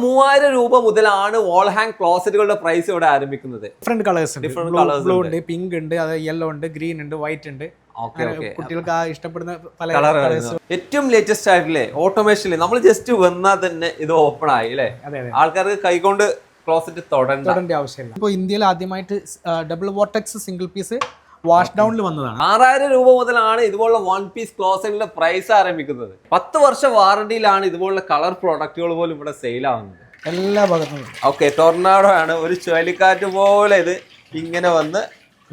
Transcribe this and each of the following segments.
3000 രൂപ മുതലാണ് വാൾ hang ക്ലോസറ്റുകളുടെ price ഇവിടെ ആരംഭിക്കുന്നത്. ഡിഫറെന്റ് കളേഴ്സ് ഉണ്ട്, ബ്ലൂ ഉണ്ട്, പിങ്ക് ഉണ്ട്, യെല്ലോ ഉണ്ട്, ഗ്രീൻ ഉണ്ട്, വൈറ്റ് ഉണ്ട്. കുട്ടികൾക്ക് ഇഷ്ടപ്പെടുന്ന പല കളേഴ്സ്. ഏറ്റവും ലേറ്റസ്റ്റ് ആയിട്ടില്ലേ ഓട്ടോമേഷനിൽ നമ്മൾ ജസ്റ്റ് വന്നാൽ തന്നെ ഇത് ഓപ്പൺ ആയി അല്ലേ. ആൾക്കാർക്ക് കൈകൊണ്ട് ക്ലോസറ്റ് തൊടേണ്ട ആവശ്യമില്ല. ഇപ്പോൾ ഇന്ത്യയിൽ ആദ്യമായിട്ട് double vortex single piece wash ഡൗണിൽ വന്നതാണ്. 6000 രൂപ മുതലാണ് ഇതുപോലുള്ള വൺ പീസ് ക്ലോസറ്റിന്റെ പ്രൈസ് ആരംഭിക്കുന്നത്. 10 വർഷ വാറണ്ടിയിലാണ് ഇതുപോലുള്ള കളർ പ്രോഡക്റ്റുകൾ പോലും ഇവിടെ സെയിൽ ആവുന്നത് എല്ലാ ഭാഗത്തും. ഓക്കെ, ടൊർണാഡോ ആണ്, ഒരു ചുഴലിക്കാറ്റ് പോലെ ഇത് ഇങ്ങനെ വന്ന്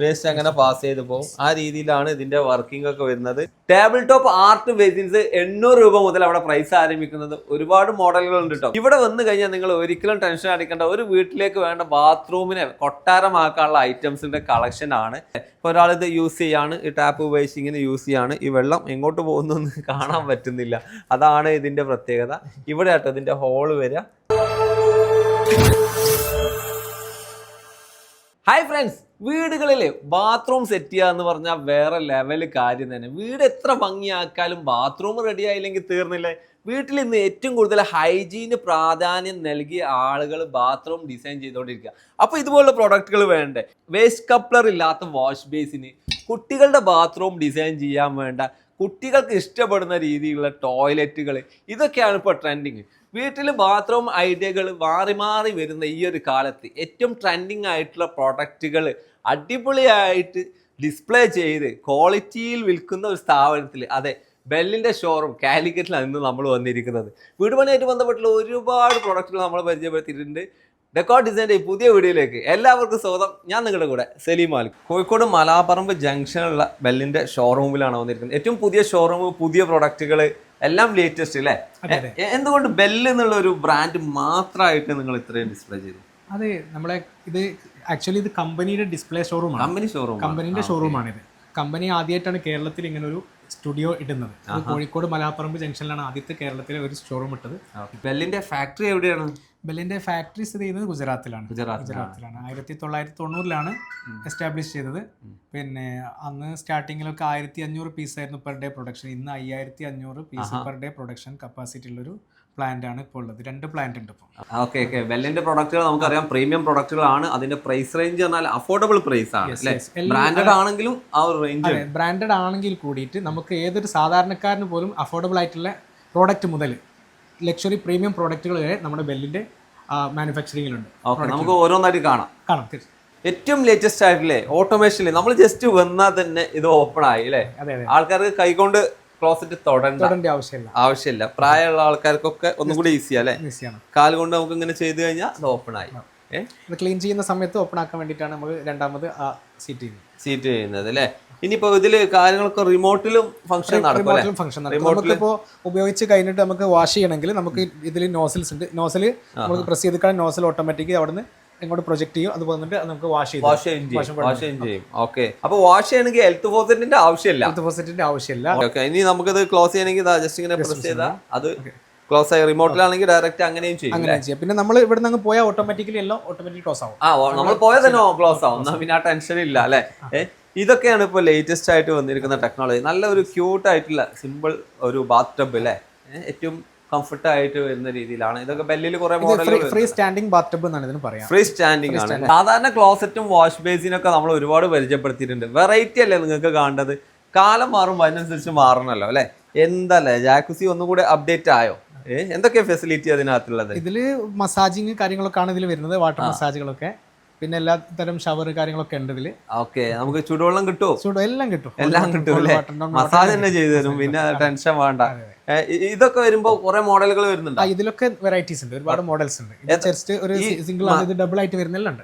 വേസ്റ്റ് അങ്ങനെ പാസ് ചെയ്ത് പോകും. ആ രീതിയിലാണ് ഇതിന്റെ വർക്കിംഗ് ഒക്കെ വരുന്നത്. ടേബിൾ ടോപ്പ് ആർട്ട് ബേസിൻസ് 800 രൂപ മുതൽ അവിടെ പ്രൈസ് ആരംഭിക്കുന്നത്. ഒരുപാട് മോഡലുകൾ ഉണ്ട് കേട്ടോ. ഇവിടെ വന്നു കഴിഞ്ഞാൽ നിങ്ങൾ ഒരിക്കലും ടെൻഷൻ അടിക്കേണ്ട, ഒരു വീട്ടിലേക്ക് വേണ്ട ബാത്റൂമിനെ കൊട്ടാരമാക്കാനുള്ള ഐറ്റംസിന്റെ കളക്ഷൻ ആണ്. ഇപ്പൊ ഒരാൾ ഇത് യൂസ് ചെയ്യാണ്, ഈ ടാപ്പ് ഉപയോഗിച്ച് ഇങ്ങനെ യൂസ് ചെയ്യാണ്, ഈ വെള്ളം എങ്ങോട്ട് പോകുന്നു കാണാൻ പറ്റുന്നില്ല. അതാണ് ഇതിന്റെ പ്രത്യേകത. ഇവിടെ ആട്ടോ ഇതിന്റെ ഹോള് വരിക. ഹായ് ഫ്രണ്ട്സ്, വീടുകളിൽ ബാത്റൂം സെറ്റ് ചെയ്യുക എന്ന് പറഞ്ഞാൽ വേറെ ലെവൽ കാര്യം തന്നെ. വീട് എത്ര ഭംഗിയാക്കാലും ബാത്റൂം റെഡി ആയില്ലെങ്കിൽ തീർന്നില്ലേ. വീട്ടിൽ ഇന്ന് ഏറ്റവും കൂടുതൽ ഹൈജീന് പ്രാധാന്യം നൽകിയ ആളുകൾ ബാത്റൂം ഡിസൈൻ ചെയ്തുകൊണ്ടിരിക്കുക. അപ്പോൾ ഇതുപോലുള്ള പ്രൊഡക്റ്റുകൾ വേണ്ടേ? വേസ്റ്റ് കപ്ലർ ഇല്ലാത്ത വാഷ് ബേസിന്, കുട്ടികളുടെ ബാത്റൂം ഡിസൈൻ ചെയ്യാൻ വേണ്ട കുട്ടികൾക്ക് ഇഷ്ടപ്പെടുന്ന രീതിയിലുള്ള ടോയ്ലറ്റുകൾ, ഇതൊക്കെയാണ് ഇപ്പോൾ ട്രെൻഡിങ്. വീട്ടിൽ ബാത്റൂം ഐഡിയകൾ മാറി മാറി വരുന്ന ഈ ഒരു കാലത്ത് ഏറ്റവും ട്രെൻഡിങ് ആയിട്ടുള്ള പ്രൊഡക്റ്റുകൾ അടിപൊളിയായിട്ട് ഡിസ്പ്ലേ ചെയ്ത് ക്വാളിറ്റിയിൽ വിൽക്കുന്ന ഒരു സ്ഥാപനത്തിൽ, അതെ, ബെല്ലിൻ്റെ ഷോറൂം കാലിക്കറ്റിലാണ് ഇന്ന് നമ്മൾ വന്നിരിക്കുന്നത്. വീട് പണിയായിട്ട് ബന്ധപ്പെട്ടുള്ള ഒരുപാട് പ്രൊഡക്റ്റുകൾ നമ്മൾ പരിചയപ്പെടുത്തിയിട്ടുണ്ട്. ഡെക്കോർ ഡിസൈൻ്റെ ഈ പുതിയ വീഡിയോയിലേക്ക് എല്ലാവർക്കും സ്വാഗതം. ഞാൻ നിങ്ങളുടെ കൂടെ സലീം മാലിക്. കോഴിക്കോട് മലാപ്പറമ്പ് ജംഗ്ഷനുള്ള ബെല്ലിൻ്റെ ഷോറൂമിലാണ് വന്നിരിക്കുന്നത്. ഏറ്റവും പുതിയ ഷോറൂം, പുതിയ പ്രൊഡക്റ്റുകൾ, എല്ലാം ലേറ്റസ്റ്റ് അല്ലേ. എന്തുകൊണ്ട് ബെല്ല് എന്നുള്ള ഒരു ബ്രാൻഡ് മാത്രമായിട്ട് നിങ്ങൾ ഇത്രയും ഡിസ്പ്ലേ ചെയ്തു? അതെ, നമ്മളെ ഇത് ആക്ച്വലി ഇത് കമ്പനിയുടെ ഡിസ്പ്ലേ ഷോറൂമാണ്. കമ്പനിയുടെ ഷോറൂമാണിത്. കമ്പനി ആദ്യമായിട്ടാണ് കേരളത്തിൽ ഇങ്ങനെ ഒരു സ്റ്റുഡിയോ ഇടുന്നത്. കോഴിക്കോട് മലാപ്പറമ്പ് ജംഗ്ഷനിലാണ് ആദ്യത്തെ കേരളത്തിലെ ഒരു ഷോറൂം ഇട്ടത്. ബെല്ലിന്റെ ഫാക്ടറി എവിടെയാണ്? ബെല്ലിന്റെ ഫാക്ടറി സ്ഥിതി ചെയ്യുന്നത് ഗുജറാത്തിലാണ്. 1990 എസ്റ്റാബ്ലിഷ് ചെയ്തത്. പിന്നെ അന്ന് സ്റ്റാർട്ടിങ്ങിലൊക്കെ 1500 പീസായിരുന്നു പെർ ഡേ പ്രൊഡക്ഷൻ. ഇന്ന് 5500 piece per day production capacity ഉള്ളൊരു പ്ലാന്റ് ആണ് ഇപ്പോൾ ഉള്ളത്. 2 പ്ലാന്റ് ഉണ്ട് ഇപ്പോൾ. ഓക്കെ, ബെല്ലിന്റെ പ്രൊഡക്റ്റുകൾ നമുക്കറിയാം പ്രീമിയം പ്രൊഡക്റ്റുകളാണ്. അതിന്റെ പ്രൈസ് റേഞ്ച് പറഞ്ഞാൽ അഫോർഡബിൾ പ്രൈസ് ആണ്. ബ്രാൻഡഡ് ആണെങ്കിലും ആ ഒരു റേഞ്ച്, ബ്രാൻഡഡ് ആണെങ്കിൽ കൂടിയിട്ട് നമുക്ക് ഏതൊരു സാധാരണക്കാരന് പോലും അഫോർഡബിൾ ആയിട്ടുള്ള പ്രോഡക്റ്റ് മുതൽ ലക്ഷറി പ്രീമിയം പ്രോഡക്റ്റുകൾ വരെ നമ്മുടെ ബെല്ലിന്റെ മാനുഫാക്ചറിംഗിലുണ്ട്. നമുക്ക് ഓരോന്നായിട്ട് കാണാം. ഏറ്റവും ലേറ്റസ്റ്റ് ആയിട്ടില്ലേ ഓട്ടോമേഷനിൽ നമ്മൾ ജസ്റ്റ് വന്നാൽ തന്നെ ഇത് ഓപ്പൺ ആയി അല്ലേ. ആൾക്കാർക്ക് കൈകൊണ്ട് ക്ലോസറ്റ് തൊടേണ്ട ആവശ്യമില്ല. പ്രായമുള്ള ആൾക്കാർക്കൊക്കെ ഒന്നും കൂടി ഈസിയാ അല്ലേ. കാല് കൊണ്ട് നമുക്ക് ഇങ്ങനെ ചെയ്ത് കഴിഞ്ഞാൽ അത് ഓപ്പൺ ആയി. ക്ലീൻ ചെയ്യുന്ന സമയത്ത് ഓപ്പൺ ആക്കാൻ വേണ്ടിയിട്ടാണ് നമ്മൾ രണ്ടാമത് സീറ്റ് ചെയ്യുന്നത് അല്ലേ. ഇനിയിപ്പോ ഇതില് കാര്യങ്ങളൊക്കെ റിമോട്ടിലും ഫംഗ്ഷൻ നടക്കും. നമുക്കിപ്പോ ഉപയോഗിച്ച് കഴിഞ്ഞിട്ട് നമുക്ക് വാഷ് ചെയ്യണമെങ്കിൽ നമുക്ക് ഇതിൽ നോസിൽസ് ഉണ്ട്. നോസില് നമുക്ക് പ്രസ് ചെയ്തിട്ട് നോസിൽ ഓട്ടോമാറ്റിക് അവിടുന്ന് ഇങ്ങോട്ട് പ്രൊജക്ട് ചെയ്യും. അത് വന്നിട്ട് നമുക്ക് വാഷ് ചെയ്യും. ഓക്കെ, അപ്പൊ വാഷ് ചെയ്യണമെങ്കിൽ ഹെൽത്ത് ഫോസറ്റിന്റെ ആവശ്യമില്ല. ഇനി നമുക്കത് ക്ലോസ് ചെയ്യണമെങ്കിൽ ജസ്റ്റ് ഇങ്ങനെ പ്രസ് ചെയ്താൽ അത് ക്ലോസ് ആയി. റിമോട്ടിലാണെങ്കിൽ ഡയറക്റ്റ് അങ്ങനെയും ചെയ്യും. പിന്നെ നമ്മൾ ഇവിടെ നിന്ന് പോയാൽ ഓട്ടോമാറ്റിക്കലി എല്ലാം ഓട്ടോമാറ്റിക് ക്ലോസ് ആവും. നമ്മൾ പോയാൽ തന്നെ ക്ലോസ് ആവും. പിന്നെ ആ ടെൻഷൻ ഇല്ല അല്ലെ. ഇതൊക്കെയാണ് ഇപ്പോൾ ലേറ്റസ്റ്റ് ആയിട്ട് വന്നിരിക്കുന്ന ടെക്നോളജി. നല്ല ഒരു ക്യൂട്ട് ആയിട്ടുള്ള സിമ്പിൾ ഒരു ബാത്ത് ടബ് അല്ലേ, ഏറ്റവും കംഫർട്ട് ആയിട്ട് വരുന്ന രീതിയിലാണ്. ഇതൊക്കെ ബെല്ലിൽ കുറെ മോഡലുകൾ. ഫ്രീ സ്റ്റാൻഡിംഗ് ബാത്ത് ടബ് എന്നാണ് ഇതിന് പറയാം. ഫ്രീ സ്റ്റാൻഡിംഗ് ആണ്. സാധാരണ ക്ലോസറ്റും വാഷ് ബേസിനൊക്കെ നമ്മൾ ഒരുപാട് പരിചയപ്പെടുത്തിയിട്ടുണ്ട്. വെറൈറ്റി അല്ലേ നിങ്ങൾക്ക് കാണേണ്ടത്. കാലം മാറുമ്പോൾ അതിനനുസരിച്ച് മാറണല്ലോ അല്ലെ. എന്തല്ലേ ജാക്കുസി ഒന്നും കൂടെ അപ്ഡേറ്റ് ആയോ? എന്തൊക്കെ ഫെസിലിറ്റി അതിനകത്തുള്ളത്? ഇതില് മസാജിങ് കാര്യങ്ങളൊക്കെയാണ് ഇതിൽ വരുന്നത്. വാട്ടർ മസാജുകളൊക്കെ, പിന്നെ എല്ലാ തരം ഷവർ കാര്യങ്ങളൊക്കെ ഉണ്ട് ഇതില്. ഓക്കെ, നമുക്ക് ചൂടുവെള്ളം കിട്ടുമോ? എല്ലാം കിട്ടും അല്ലേ. മസാജ് തന്നെ ചെയ്തു തരും, പിന്നെ ടെൻഷൻ വേണ്ട. ഇതൊക്കെ വരുമ്പോ കുറെ മോഡലുകൾ വരുന്നുണ്ട്. ഇതിലൊക്കെ വെറൈറ്റീസ് ഉണ്ട്, ഒരുപാട് മോഡൽസ് ഉണ്ട്. ജസ്റ്റ് ഒരു സിംഗിൾ ആണ്, ഇത് ഡബിൾ ആയിട്ട് വരുന്നുണ്ട്,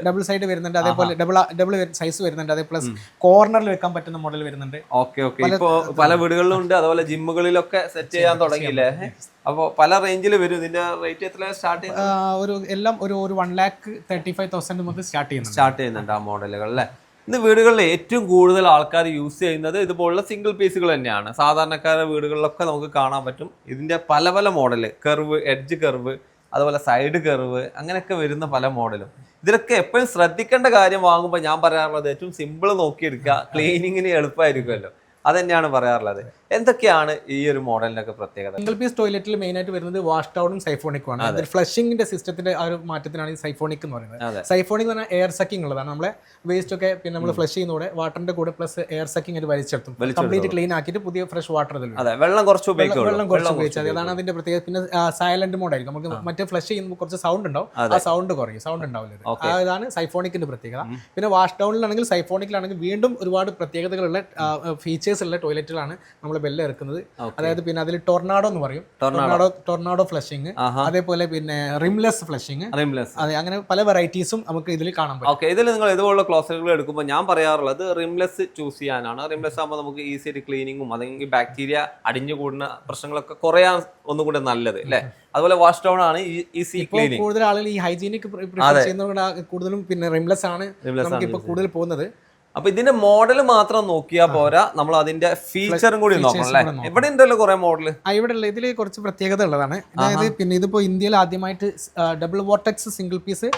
ഡബിൾ സൈഡ് വരുന്നുണ്ട്, അതേപോലെ ഡബിൾ സൈസ് വരുന്നുണ്ട്, അതേപോലെ കോർണറിൽ വെക്കാൻ പറ്റുന്ന മോഡൽ വരുന്നുണ്ട്. ഓക്കെ, ഇപ്പൊ പല വീടുകളിലും ഉണ്ട്. അതുപോലെ ജിമ്മുകളിലൊക്കെ സെറ്റ് ചെയ്യാൻ തുടങ്ങിയില്ലേ. അപ്പൊ പല റേഞ്ചിൽ വരും. ഇതിന്റെ റേറ്റ് എത്ര സ്റ്റാർട്ട് ചെയ്യുന്നത്? എല്ലാം ഒരു 1,35,000 മുതൽ സ്റ്റാർട്ട് ചെയ്യുന്നുണ്ട് ആ മോഡലുകൾ അല്ലേ. ഇന്ന് വീടുകളിൽ ഏറ്റവും കൂടുതൽ ആൾക്കാർ യൂസ് ചെയ്യുന്നത് ഇതുപോലുള്ള സിംഗിൾ പീസുകൾ തന്നെയാണ്. സാധാരണക്കാരുടെ വീടുകളിലൊക്കെ നമുക്ക് കാണാൻ പറ്റും. ഇതിന്റെ പല പല മോഡല്, കർവ്, എഡ്ജ് കർവ്, അതുപോലെ സൈഡ് കർവ്, അങ്ങനെയൊക്കെ വരുന്ന പല മോഡലും. ഇതിലൊക്കെ എപ്പോഴും ശ്രദ്ധിക്കേണ്ട കാര്യം വാങ്ങുമ്പോൾ ഞാൻ പറയാറുള്ളത് ഏറ്റവും സിമ്പിൾ നോക്കിയെടുക്കുക, ക്ലീനിങ്ങിന് എളുപ്പമായിരിക്കുമല്ലോ. അത് തന്നെയാണ് പറയാറുള്ളത്. എന്തൊക്കെയാണ് ഈ ഒരു മോഡലിന്റെ ഒക്കെ പ്രത്യേകത? സിംഗിൾ പീസ് ടോയ്ലറ്റിൽ മെയിൻ ആയിട്ട് വരുന്നത് വാഷ് ഡൗണും സൈഫോണിക്കും ആണ്. ഫ്ലഷിംഗിന്റെ സിസ്റ്റത്തിന്റെ ആ ഒരു മാറ്റത്തിനാണ് ഈ സൈഫോണിക് എന്ന് പറയുന്നത്. സൈഫോണിക് എന്ന് പറഞ്ഞാൽ എയർ സക്കിംഗ് ഉള്ളതാണ്. നമ്മളെ വേസ്റ്റ് ഒക്കെ പിന്നെ നമ്മൾ ഫ്ലഷ് ചെയ്യുന്നതോടെ വാട്ടറിന്റെ കൂടെ പ്ലസ് എയർ സക്കിംഗ് ആയിട്ട് വലിച്ചെടുത്തും കംപ്ലീറ്റ് ക്ലീൻ ആക്കിയിട്ട് പുതിയ ഫ്രഷ് വാട്ടർ വെള്ളം കുറച്ച് ഉപയോഗിച്ചാൽ അതാണ് അതിന്റെ പ്രത്യേകത. പിന്നെ സൈലന്റ് മോഡ് ആയിരിക്കും. നമുക്ക് മറ്റേ ഫ്ലഷ് ചെയ്യുമ്പോൾ കുറച്ച് സൗണ്ട് ഉണ്ടാവും, ആ സൗണ്ട് കുറയും, സൗണ്ട് ഉണ്ടാവില്ല. അതാണ് സൈഫോണിക്കിന്റെ പ്രത്യേകത. പിന്നെ വാഷ് ഡൗണിലാണെങ്കിൽ സൈഫോണിക്കിലാണെങ്കിൽ വീണ്ടും ഒരുപാട് പ്രത്യേകതകളുള്ള ഫീച്ചേഴ്സ് ഉള്ള ടോയ്ലറ്റിലാണ് നമ്മൾ ബെല്ല് ഇറക്കുന്നത്. അതായത് പിന്നെ അതിൽ ടൊർണാഡോ എന്ന് പറയും, ടൊർണാഡോ ഫ്ലഷിംഗ്, അതേപോലെ പിന്നെ റിംലെസ് ഫ്ലഷിംഗ്, അതെ, അങ്ങനെ പല വെറൈറ്റീസും നമുക്ക് ഇതിൽ കാണാൻ പറ്റും. ഇതിൽ നിങ്ങൾ ഇതുപോലുള്ള ക്ലോസറ്റുകൾ എടുക്കുമ്പോൾ ഞാൻ പറയാറുള്ളത് റിംലെസ് ചൂസ് ചെയ്യാനാണ്. റിംലെസ് ആകുമ്പോൾ നമുക്ക് ഈസി ആയിട്ട് ക്ലീനിങ്ങും അല്ലെങ്കിൽ ബാക്ടീരിയ അടിഞ്ഞു കൂടുന്ന പ്രശ്നങ്ങളൊക്കെ കുറയാൻ ഒന്നും കൂടെ നല്ലത് അല്ലേ. അതുപോലെ വാഷ് ഡൗൺ ആണ് ഈസി ക്ലീനിങ്. കൂടുതൽ ആളുകൾ ഈ ഹൈജീനിക് ചെയ്യുന്നതുകൊണ്ട് കൂടുതലും പിന്നെ റിംലെസ് ആണ് നമുക്ക് ഇപ്പോൾ കൂടുതൽ പോകുന്നത്. അപ്പൊ ഇതിന്റെ മോഡൽ മാത്രം നോക്കിയാൽ പോരാ, നമ്മൾ അതിന്റെ ഫീച്ചറും കൂടി നോക്കണം അല്ലേ. ഇവിടെ ഉണ്ടല്ലോ കുറെ മോഡല്. ഇവിടെ ഉള്ള ഇതിൽ കുറച്ച് പ്രത്യേകത ഉള്ളതാണ്. അതായത് പിന്നെ ഇതിപ്പോ ഇന്ത്യയിൽ ആദ്യമായിട്ട് double vortex single piece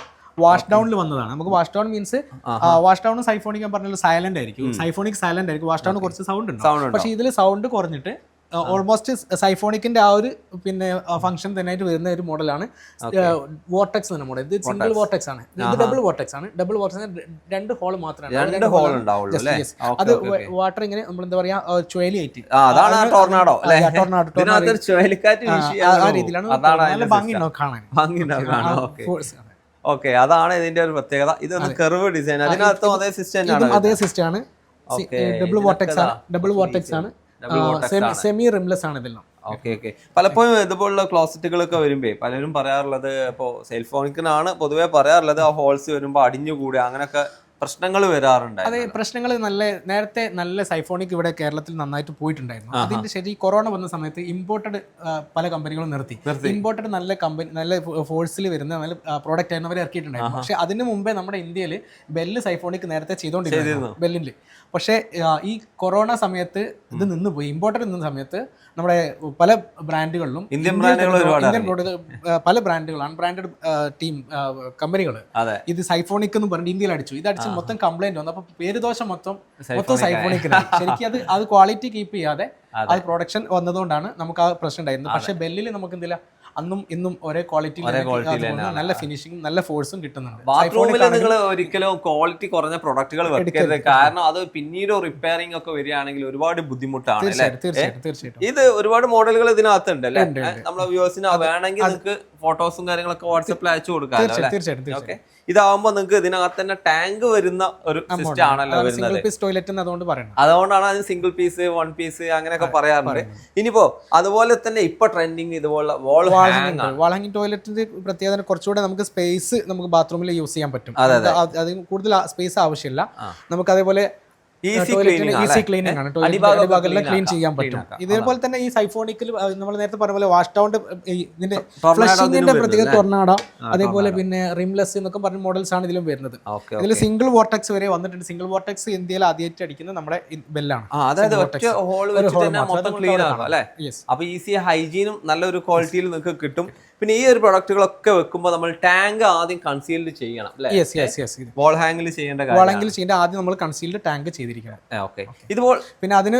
wash ഡൗണിൽ വന്നതാണ്. നമുക്ക് wash down means wash down siphonic ഞാൻ പറഞ്ഞാൽ സൈലന്റ് ആയിരിക്കും. സൈഫോണിക് സൈലന്റ് ആയിരിക്കും, വാഷ് ഡൗൺ കുറച്ച് സൗണ്ട് ഉണ്ട്. പക്ഷെ ഇതിൽ സൗണ്ട് കുറഞ്ഞിട്ട് ഓൾമോസ്റ്റ് സൈഫോണിക്കിന്റെ ആ ഒരു പിന്നെ ഫംഗ്ഷൻ തന്നെയായിട്ട് വരുന്ന ഒരു മോഡലാണ് വോർട്ടെക്സ് എന്ന മോഡൽ. ഇത് സിംഗിൾ വോർട്ടെക്സ് ആണ്, ഇത് ഡബിൾ വോർട്ടെക്സ് ആണ്. ഡബിൾ വോർട്ടെക്സ് 2 ഹോൾ മാത്രമാണ്. അത് വാട്ടർ ഇങ്ങനെ നമ്മൾ എന്താ പറയാ ചുഴലിയായിട്ട് ആ രീതിയിലാണ്. നല്ല ഭംഗിയുണ്ടാവും കാണാൻ. ഓക്കെ, അതാണ് ഇതിന്റെ ഒരു പ്രത്യേകത. ഇതൊന്ന് കർവ് ഡിസൈൻ, അതിനകത്തും അതേ സിസ്റ്റം അതേ സിസ്റ്റം ആണ്. ഡബിൾ വോർട്ടെക്സ് ആണ്, സെമി റിംലെസ് ആണ് ഇതെല്ലാം. ഓക്കെ. പലപ്പോഴും ഇതുപോലുള്ള ക്ലോസറ്റുകളൊക്കെ വരുമ്പോ പലരും പറയാറുള്ളത്, ഇപ്പോൾ സെൽഫോണിക്കിനാണ് പൊതുവെ പറയാറുള്ളത്, ആ ഹോൾസ് വരുമ്പോ അടിഞ്ഞുകൂടുക അങ്ങനെയൊക്കെ പ്രശ്നങ്ങൾ വരാറുണ്ട്. അതെ, പ്രശ്നങ്ങൾ നേരത്തെ നല്ല സൈഫോണിക് ഇവിടെ കേരളത്തിൽ നന്നായിട്ട് പോയിട്ടുണ്ടായിരുന്നു. അതിന്റെ ശരി കൊറോണ വന്ന സമയത്ത് ഇമ്പോർട്ടഡ് പല കമ്പനികളും നിർത്തി. ഇമ്പോർട്ടഡ് നല്ല കമ്പനി, നല്ല ഫോഴ്സിൽ വരുന്ന നല്ല പ്രോഡക്റ്റ് ആയിരുന്നു അവർ ഇറക്കിയിട്ടുണ്ടായിരുന്നു. പക്ഷെ അതിന് മുമ്പേ നമ്മുടെ ഇന്ത്യയിൽ ബെല്ല് സൈഫോണിക് നേരത്തെ ചെയ്തുകൊണ്ടിരുന്നു ബെല്ലിൽ. പക്ഷേ ഈ കൊറോണ സമയത്ത് ഇത് നിന്നുപോയി. ഇമ്പോർട്ടഡ് നിന്ന സമയത്ത് നമ്മുടെ പല ബ്രാൻഡുകളിലും ഇന്ത്യൻ പല ബ്രാൻഡുകൾ അൺബ്രാൻഡഡ് ടീം കമ്പനികൾ ഇത് സൈഫോണിക് എന്ന് പറഞ്ഞിട്ട് ഇന്ത്യയിൽ അടിച്ചു. ഇത് അടിച്ച് മൊത്തം കംപ്ലൈന്റ് വന്നു. അപ്പൊ പേരുദോഷം മൊത്തം സൈഫോണിക്കിനായി. ശരിക്കും അത് ക്വാളിറ്റി കീപ്പ് ചെയ്യാതെ അത് പ്രൊഡക്ഷൻ വന്നതുകൊണ്ടാണ് നമുക്ക് ആ പ്രശ്നം ഉണ്ടായിരുന്നത്. പക്ഷെ ബെല്ലിൽ നമുക്ക് എന്തില്ല, അന്നും ഇന്നും ഒരേ ക്വാളിറ്റി, നല്ല ഫിനിഷിംഗും നല്ല ഫോഴ്സും കിട്ടുന്നുണ്ട്. ബാത്റൂമിൽ നിങ്ങൾ ഒരിക്കലും ക്വാളിറ്റി കുറഞ്ഞ പ്രൊഡക്റ്റുകൾ വെക്കരുത്. കാരണം അത് പിന്നീട് റിപ്പയറിംഗ് ഒക്കെ വരികയാണെങ്കിൽ ഒരുപാട് ബുദ്ധിമുട്ടാണ്. തീർച്ചയായിട്ടും ഇത് ഒരുപാട് മോഡലുകൾ ഇതിനകത്തുണ്ട് അല്ലേ. നമ്മളെ വ്യൂവേഴ്സിന് വേണമെങ്കിൽ നിങ്ങൾക്ക് ഫോട്ടോസും കാര്യങ്ങളൊക്കെ വാട്സാപ്പിൽ അയച്ചു കൊടുക്കാം. ഓക്കെ, ഇതാവുമ്പോ നിങ്ങൾക്ക് ഇതിനകത്ത് തന്നെ ടാങ്ക് വരുന്ന ഒരു സിസ്റ്റം ആണല്ലോ വരുന്നത്. അതുകൊണ്ടാണ് അതിന് സിംഗിൾ പീസ്, 1 പീസ് അങ്ങനെയൊക്കെ പറയാറുണ്ട്. ഇനിയിപ്പോ അതുപോലെ തന്നെ ഇപ്പൊ ട്രെൻഡിങ് ഇതുപോലെ വാൾ ഹാങ്ങിങ് ടോയ്ലറ്റിന്റെ പ്രത്യേകത കുറച്ചുകൂടെ നമുക്ക് സ്പേസ് നമുക്ക് ബാത്റൂമിൽ യൂസ് ചെയ്യാൻ പറ്റും. അത് കൂടുതൽ സ്പേസ് ആവശ്യമില്ല. നമുക്ക് അതേപോലെ ഈസി ക്ലീനിങ് ആണ്, അടിഭാഗമെല്ലാം ക്ലീൻ ചെയ്യാൻ പറ്റും. ഇതേപോലെ തന്നെ ഈ സൈഫോണിക്കിൽ നമ്മൾ നേരത്തെ പറഞ്ഞ പോലെ വാഷ് ഡൗൺ ഇതിന്റെ ഫ്ലഷിങ്ങിന്റെ പ്രത്യേകത ടൊർണാഡോ, അതേപോലെ പിന്നെ റിംലെസ് എന്നൊക്കെ പറഞ്ഞ മോഡൽസ് ആണ് ഇതിലും വരുന്നത്. ഇതിൽ സിംഗിൾ വോർട്ടെക്സ് വരെ വന്നിട്ടുണ്ട്. സിംഗിൾ വോർട്ടെക്സ് ഇന്ത്യയിൽ ആദ്യമായിട്ട് അടിക്കുന്നത് നമ്മുടെ ബെല്ലാണ്. അപ്പൊ ഈസി ഹൈജീനും നല്ലൊരു ക്വാളിറ്റിയിൽ നിങ്ങൾക്ക് കിട്ടും. പിന്നെ ഈ ഒരു പ്രൊഡക്റ്റുകളൊക്കെ വെക്കുമ്പോൾ നമ്മൾ ടാങ്ക് ആദ്യം കൺസീൽഡ് ചെയ്യണം. വാൾ ഹാങ്ങിൽ ചെയ്യേണ്ട ആദ്യം നമ്മൾ കൺസീൽഡ് ടാങ്ക് ചെയ്തിരിക്കണം. ഇതുപോലെ പിന്നെ അതിന്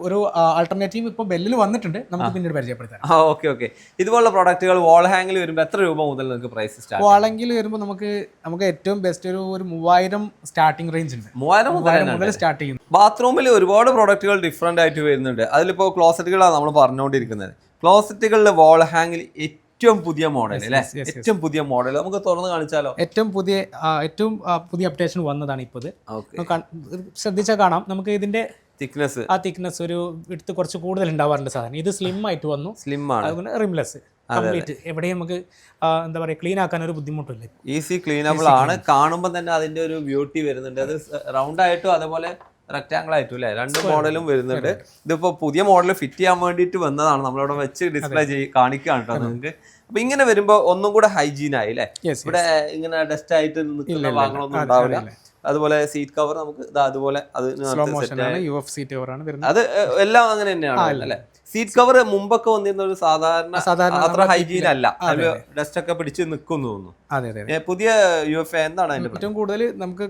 ഒരു ആൾട്ടർനേറ്റീവ് ഇപ്പൊ ബെല്ലിൽ വന്നിട്ടുണ്ട്, നമുക്ക് പിന്നീട് പരിചയപ്പെടുത്താം. ഓക്കെ. ഇതുപോലുള്ള പ്രൊഡക്റ്റുകൾ വാൾ ഹാങ്ങിൽ വരുമ്പോൾ എത്ര രൂപ മുതൽ നിങ്ങൾക്ക് പ്രൈസ് സ്റ്റാർട്ട്? വാൾ ഹാങ്ങിൽ വരുമ്പോൾ നമുക്ക് ഏറ്റവും ബെസ്റ്റ് ഒരു 3000 സ്റ്റാർട്ടിംഗ് റേഞ്ച് ഉണ്ട്. 3000 മുതൽ സ്റ്റാർട്ട് ചെയ്യുന്നു. ബാത്റൂമിൽ ഒരുപാട് പ്രൊഡക്റ്റുകൾ ഡിഫറെന്റ് ആയിട്ട് വരുന്നുണ്ട്. അതിലിപ്പോ ക്ലോസറ്റുകളാണ് നമ്മൾ പറഞ്ഞുകൊണ്ടിരിക്കുന്നത്. ക്ലോസറ്റുകളിലെ വാൾ ഹാങ്ങിൽ ഏറ്റവും പുതിയ മോഡൽ അല്ലേ? ഏറ്റവും പുതിയ മോഡൽ നമുക്ക് തുറന്ന് കാണിച്ചാലോ? ഏറ്റവും പുതിയ അപ്ഡേഷൻ വന്നതാണ് ഇപ്പോൾ. ശ്രദ്ധിച്ചാൽ കാണാം നമുക്ക് ഇതിന്റെ തിക്നെസ് ഒരു എടുത്ത് കുറച്ച് കൂടുതൽ ഉണ്ടാവാറുണ്ട് സാധനം. ഇത് സ്ലിം ആയിട്ട് വന്നു, സ്ലിം ആണ്, റിംലെസ് കംപ്ലീറ്റ്. എവിടെയും നമുക്ക് എന്താ പറയുക ക്ലീൻ ആക്കാൻ ഒരു ബുദ്ധിമുട്ടില്ല, ഈസി ക്ലീനബിൾ ആണ്. കാണുമ്പോൾ തന്നെ അതിന്റെ ഒരു ബ്യൂട്ടി വരുന്നുണ്ട്. അത് റൗണ്ട് ആയിട്ടും അതേപോലെ റെക്ടാങ്കിൾ ആയിട്ടും അല്ലേ, 2 മോഡലും വരുന്നുണ്ട്. ഇതിപ്പോ പുതിയ മോഡൽ ഫിറ്റ് ചെയ്യാൻ വേണ്ടിയിട്ട് വന്നതാണ്, നമ്മളിവിടെ വെച്ച് ഡിസ്പ്ലേ കാണിക്കുകയാണ് കേട്ടോ നിങ്ങൾക്ക്. അപ്പൊ ഇങ്ങനെ വരുമ്പോ ഒന്നും കൂടെ ഹൈജീൻ ആയി അല്ലേ. ഇവിടെ ഇങ്ങനെ ഡസ്റ്റ് ആയിട്ട് നിൽക്കുന്ന ഭാഗങ്ങളൊന്നും ഉണ്ടാവില്ല. അതുപോലെ സീറ്റ് കവർ നമുക്ക് അതുപോലെ അത് എല്ലാം അങ്ങനെ തന്നെയാണ് അല്ലെ. സീറ്റ് കവർ മുമ്പൊക്കെ വന്നിരുന്ന ഒരു സാധാരണ അത്ര ഹൈജീൻ അല്ല, ഡസ്റ്റ് ഒക്കെ പിടിച്ച് നിൽക്കും തോന്നുന്നു. അതെ അതെ. പുതിയ UFA എന്താണ് അതിന്റെ ഏറ്റവും കൂടുതൽ നമുക്ക്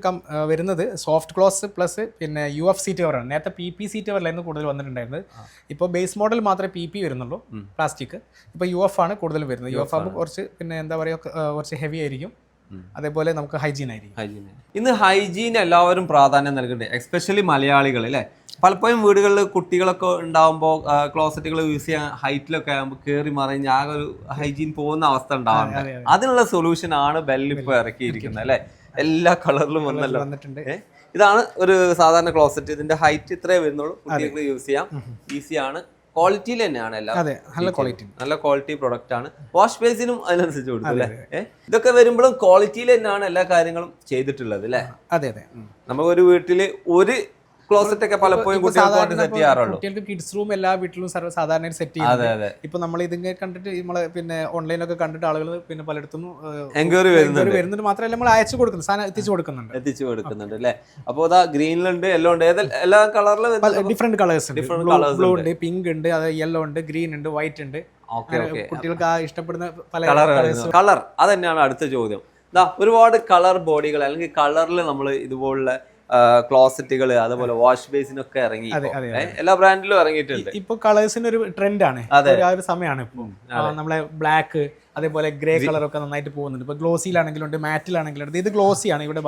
വരുന്നത് സോഫ്റ്റ് ക്ലോസ് പ്ലസ് പിന്നെ UF സീറ്റ് കവറാണ്. നേരത്തെ PP സീറ്റ് കവറിലായിരുന്നു കൂടുതൽ വന്നിട്ടുണ്ടായിരുന്നത്. ഇപ്പോൾ ബേസ് മോഡൽ മാത്രമേ PP വരുന്നുള്ളൂ പ്ലാസ്റ്റിക്. ഇപ്പോൾ UF ആണ് കൂടുതൽ വരുന്നത്. UF ആകുമ്പോൾ കുറച്ച് പിന്നെ എന്താ പറയുക കുറച്ച് ഹെവി ആയിരിക്കും, അതേപോലെ നമുക്ക് ഹൈജീൻ ആയിരിക്കും. ഇന്ന് ഹൈജീൻ എല്ലാവരും പ്രാധാന്യം നൽകുന്നുണ്ട്, എസ്പെഷ്യലി മലയാളികൾ അല്ലേ. പലപ്പോഴും വീടുകളിൽ കുട്ടികളൊക്കെ ഉണ്ടാകുമ്പോൾ ക്ലോസറ്റുകൾ യൂസ് ചെയ്യാൻ ഹൈറ്റിലൊക്കെ ആകുമ്പോൾ കയറി മറിഞ്ഞ് ആകെ ഒരു ഹൈജീൻ പോകുന്ന അവസ്ഥ ഉണ്ടാവാറുണ്ട്. അതിനുള്ള സൊല്യൂഷൻ ആണ് ബെൽ ഇപ്പോൾ ഇറക്കിയിരിക്കുന്നത് അല്ലേ. എല്ലാ കളറിലും വന്നല്ലോ. ഇതാണ് ഒരു സാധാരണ ക്ലോസറ്റ്. ഇതിന്റെ ഹൈറ്റ് ഇത്രേ വരുന്നുള്ളൂ, കുട്ടികൾക്ക് യൂസ് ചെയ്യാം, ഈസിയാണ്. ക്വാളിറ്റിയിൽ തന്നെയാണ് എല്ലാം, നല്ല ക്വാളിറ്റി പ്രൊഡക്റ്റ് ആണ്. വാഷ് ബേസിനും അതിനനുസരിച്ച് കൊടുക്കും അല്ലേ. ഇതൊക്കെ വരുമ്പോഴും ക്വാളിറ്റിയിൽ തന്നെയാണ് എല്ലാ കാര്യങ്ങളും ചെയ്തിട്ടുള്ളത് അല്ലേ. അതെ അതെ. നമുക്കൊരു വീട്ടില് ഒരു ക്ലോസറ്റ് ഒക്കെ പലപ്പോഴും കുട്ടികൾക്ക് സെറ്റ് ചെയ്യാറുള്ളൂ. കുട്ടികൾക്ക് കിഡ്സ് റൂം എല്ലാ വീട്ടിലും സാധാരണ സെറ്റ് ചെയ്യുന്നത്. ഇപ്പൊ നമ്മൾ ഇതിങ്ങനെ കണ്ടിട്ട് നമ്മളെ പിന്നെ ഓൺലൈനൊക്കെ കണ്ടിട്ട് ആളുകൾ പിന്നെ പലയിടത്തും എൻക്വയറി വരുന്നുണ്ട്. മാത്രമല്ല നമ്മൾ അയച്ചു കൊടുക്കുന്നു, സാധനം എത്തിച്ചു കൊടുക്കുന്നുണ്ട് അല്ലേ. അപ്പോൾ ഇതാ ഗ്രീനിലുണ്ട്, യെല്ലോ ഉണ്ട്, എല്ലാ കളറിലും ഡിഫറെന്റ് കളേഴ്സ് ഉണ്ട്. ബ്ലൂ ഉണ്ട്, പിങ്ക് ഉണ്ട്, യെല്ലോ ഉണ്ട്, ഗ്രീൻ ഉണ്ട്, വൈറ്റ് ഉണ്ട്. കുട്ടികൾക്ക് ആ ഇഷ്ടപ്പെടുന്ന പല കളർ. അത് തന്നെയാണ് അടുത്ത ചോദ്യം. ഒരുപാട് കളർ ബോഡികൾ അല്ലെങ്കിൽ കളറിൽ നമ്മൾ ഇതുപോലുള്ള ക്ലോസറ്റുകൾ അതുപോലെ വാഷ് ബേസിനൊക്കെ ഇറങ്ങി, എല്ലാ ബ്രാൻഡിലും ഇറങ്ങിയിട്ടുണ്ട്. ഇപ്പൊ കളേഴ്സിന് ഒരു ട്രെൻഡാണ്, ആ ഒരു സമയമാണ് ഇപ്പൊ. നമ്മളെ ബ്ലാക്ക് അതേപോലെ ഗ്രേ കളർ ഒക്കെ നന്നായിട്ട് പോകുന്നുണ്ട്. ഇപ്പൊ ഗ്ലോസിയിലാണെങ്കിലും ഉണ്ട്, മാറ്റിലാണെങ്കിലും ഉണ്ട്. ഇത് ഗ്ലോസിയാണ് ഇവിടെ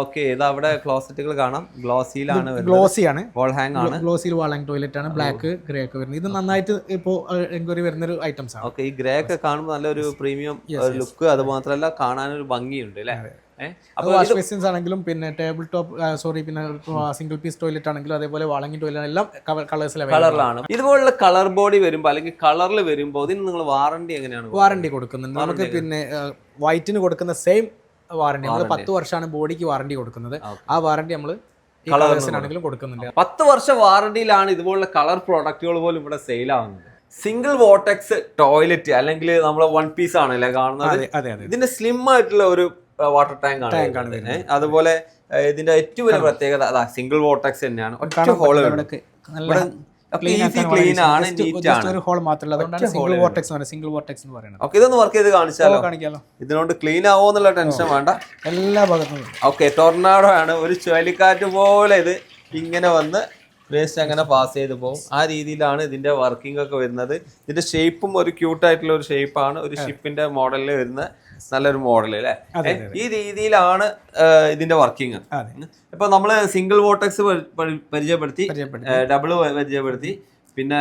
ഓക്കെ. ഇത് അവിടെ ക്ലോസറ്റുകൾ കാണാം, ഗ്ലോസിയിലാണ്, ഗ്ലോസിയാണ്, വാൾ ഹാങ് ആണ്, ഗ്ലോസിയിൽ വാൾ ഹാങ് ടോയ്ലറ്റ് ആണ്. ബ്ലാക്ക് ഗ്രേ ഒക്കെ വരുന്നത് ഇത് നന്നായിട്ട് ഇപ്പോ എൻക്വയറി വരുന്ന ഒരു ഐറ്റംസ് ആണ്. ഓക്കെ. ഈ ഗ്രേ ഒക്കെ കാണുമ്പോൾ നല്ലൊരു പ്രീമിയം ലുക്ക്, അത് മാത്രമല്ല കാണാനൊരു ഭംഗിയുണ്ട് അല്ലേ. വാഷ് ബേസിൻസ് ആണെങ്കിലും പിന്നെ ടേബിൾ ടോപ്പ് പിന്നെ സിംഗിൾ പീസ് ടോയ്ലറ്റ് ആണെങ്കിലും അതേപോലെ വാളങ്ങി ടോയ്ലറ്റ് എല്ലാം കളറിലാണ്. ഇതുപോലുള്ള കളർ ബോഡി വരുമ്പോൾ അല്ലെങ്കിൽ കളറിൽ വരുമ്പോൾ ഇതിന് നിങ്ങൾ വാറണ്ടി എങ്ങനെയാണ്? വാറണ്ടി കൊടുക്കുന്നുണ്ട് നമുക്ക്. പിന്നെ വൈറ്റിന് കൊടുക്കുന്ന സെയിം വാറണ്ടി നമ്മൾ 10 വർഷമാണ് ബോഡിക്ക് വാറണ്ടി കൊടുക്കുന്നത്. ആ വാറണ്ടി നമ്മൾ കളേഴ്സിനാണെങ്കിലും കൊടുക്കുന്നുണ്ട്. 10 വർഷം വാറണ്ടിയിലാണ് ഇതുപോലുള്ള കളർ പ്രോഡക്റ്റുകൾ പോലും ഇവിടെ സെയിൽ ആവുന്നത്. സിംഗിൾ വോർട്ടെക്സ് ടോയ്ലറ്റ് അല്ലെങ്കിൽ നമ്മളെ 1 പീസ് ആണല്ലേ കാണുന്നത്. ഇതിന്റെ സ്ലിം ആയിട്ടുള്ള ഒരു വാട്ടർ ടാങ്ക് ആണ്. അതുപോലെ ഇതിന്റെ ഏറ്റവും വലിയ പ്രത്യേകത അതാ സിംഗിൾ വോർട്ടെക്സ് തന്നെയാണ്. ഒറ്റ ഹോൾ ക്ലീൻ ആണ്, നീറ്റ് ആണ്. ഓക്കെ. ഇതൊന്ന് വർക്ക് ചെയ്ത് കാണിച്ചാലോ? ഇതിനോട് ക്ലീൻ ആവോ എന്നുള്ള ടെൻഷൻ വേണ്ട, എല്ലാ ഭാഗത്തും. ഓക്കെ. ടൊർണാഡോ ആണ്, ഒരു ചുഴലിക്കാറ്റ് പോലെ ഇത് ഇങ്ങനെ വന്ന് വേസ്റ്റ് അങ്ങനെ പാസ് ചെയ്ത് പോകും. ആ രീതിയിലാണ് ഇതിന്റെ വർക്കിംഗ് ഒക്കെ വരുന്നത്. ഇതിന്റെ ഷേപ്പും ഒരു ക്യൂട്ടായിട്ടുള്ള ഒരു ഷേപ്പാണ്, ഒരു ഷിപ്പിന്റെ മോഡലിൽ വരുന്ന നല്ലൊരു മോഡൽ അല്ലേ. ഈ രീതിയിലാണ് ഇതിന്റെ വർക്കിംഗ്. ഇപ്പൊ നമ്മള് സിംഗിൾ വോർട്ടെക്സ് പരിചയപ്പെടുത്തി, ഡബിൾ പരിചയപ്പെടുത്തി, പിന്നെ